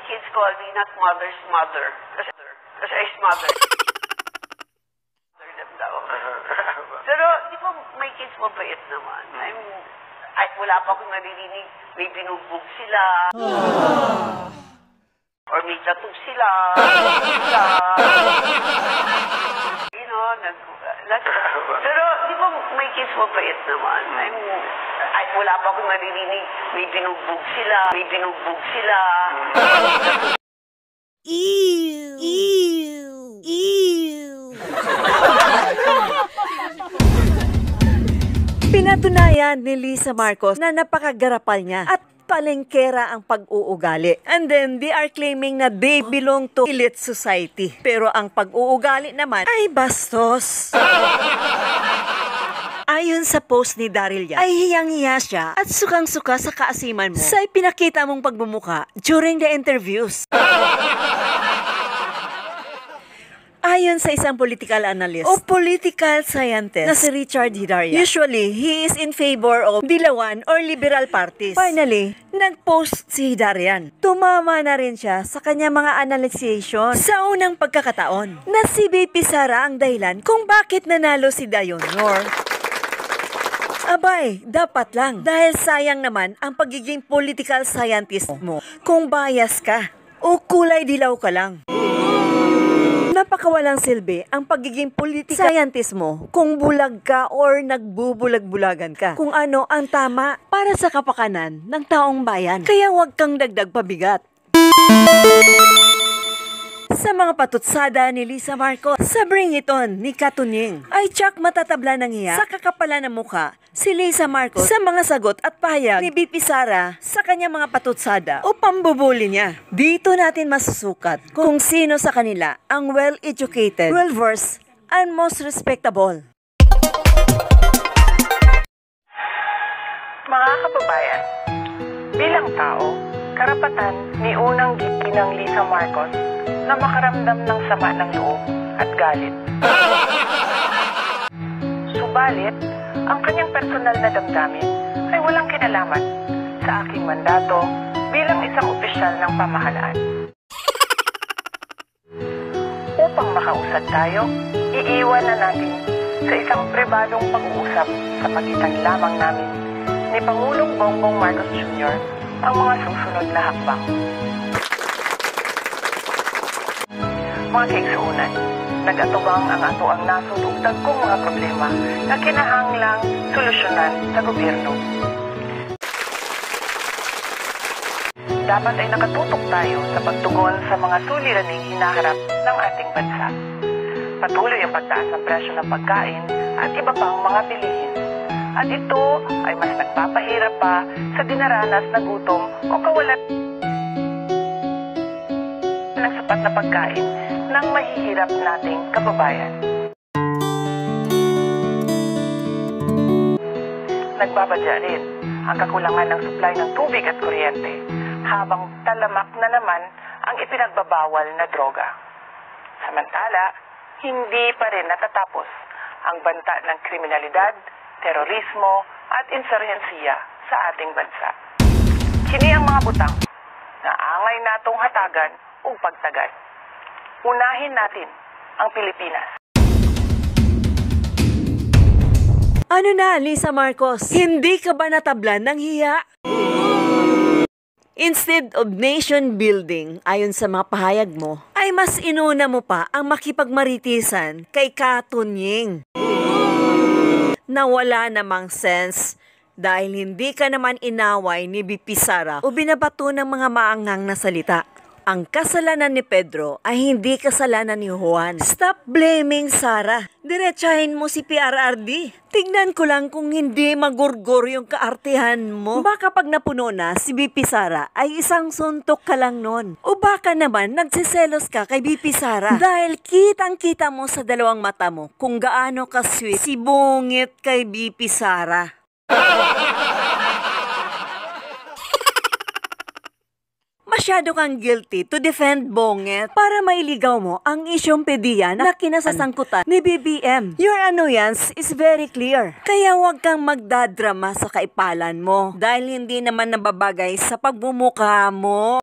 kids call me not mother's mother. Kasi I smother. Them daw. Pero, di ba, may kids mabait naman. Wala pa akong naririnig. May binugbog sila. Or may tattoo sila. You know, pero, di ba, may kids mabait naman. Wala pa akong naririnig. May binugbog sila. May binugbog sila. Ew! Ew! Ew! Pinatunayan ni Lisa Marcos na napakagarapal niya at palengkera ang pag-uugali. And then, they are claiming na they belong to elite society. Pero ang pag-uugali naman ay bastos. Ayon sa post ni Daryl Yap, ay hiyang-hiya siya at sukang-suka sa kaasiman mo sa ipinakita mong pagbumuka during the interviews. Ayon sa isang political analyst o political scientist na si Richard Hidaria, usually, he is in favor of dilawan or liberal parties. Finally, nag-post si Hidarian. Tumama na rin siya sa kanya mga analyzation sa unang pagkakataon na si BP Sara ang dahilan kung bakit nanalo si Dayonor. Abay, dapat lang. Dahil sayang naman ang pagiging political scientist mo kung bias ka o kulay dilaw ka lang. Napakawalang silbi ang pagiging political scientist mo kung bulag ka or nagbubulag-bulagan ka. Kung ano ang tama para sa kapakanan ng taong bayan. Kaya huwag kang dagdag pabigat. Sa mga patutsada ni Lisa Marcos sa Bring It On ni Katunying ay tsak matatabla ng hiya sa kakapalan ng mukha si Lisa Marcos sa mga sagot at pahayag ni BP Sara sa kanyang mga patutsada o pambubuli niya. Dito natin masusukat kung sino sa kanila ang well-educated, well-versed, and most respectable. Mga kababayan, bilang tao, karapatan ni unang ginang Lisa Marcos na makaramdam ng sama ng loob at galit. Subalit, ang kanyang personal na damdamin ay walang kinalaman sa aking mandato bilang isang opisyal ng pamahalaan. Upang makausad tayo, iiwan na natin sa isang pribadong pag-uusap sa pagitan lamang namin ni Pangulong Bongbong Marcos Jr. ang mga susunod na hakbang. Mga kaigsuunan, nag-atubang ang ato ang nasudugtag kong mga problema na kinahanglang solusyonan sa gobyerno. Dapat ay nakatutok tayo sa pagtugon sa mga suliraning hinaharap ng ating bansa. Patuloy ang pagtaas ng presyo ng pagkain at iba pang mga bilihin. At ito ay mas nagpapahirap pa sa dinaranas na gutom o kawalan ng sapat na pagkain ng mahihirap nating kababayan. Nagbabadya rin ang kakulangan ng supply ng tubig at kuryente habang talamak na naman ang ipinagbabawal na droga. Samantala, hindi pa rin natatapos ang banta ng kriminalidad, terorismo at insurhensiya sa ating bansa. Kini ang mga butang na angay natong hatagan o pagtagad. Unahin natin ang Pilipinas. Ano na, Lisa Marcos? Hindi ka ba natablan ng hiya? Instead of nation building, ayon sa mga pahayag mo, ay mas inuna mo pa ang makipagmaritisan kay Katunying. Na wala namang sense dahil hindi ka naman inaway ni BP Sara o binabato ng mga maanghang na salita. Ang kasalanan ni Pedro ay hindi kasalanan ni Juan. Stop blaming Sara. Diretsahin mo si PRRD. Tignan ko lang kung hindi magurgor yung kaartihan mo. Baka pag napuno na si BP Sara ay isang suntok ka lang nun. O baka naman nagsiselos ka kay BP Sara dahil kitang-kita mo sa dalawang mata mo kung gaano ka-sweet si bungit kay BP Sara. Masyado kang guilty to defend Bonget para mailigaw mo ang isyong pediya na kinasasangkutan ni BBM. Your annoyance is very clear. Kaya huwag kang magdadrama sa kaipalan mo dahil hindi naman nababagay sa pagbumuka mo.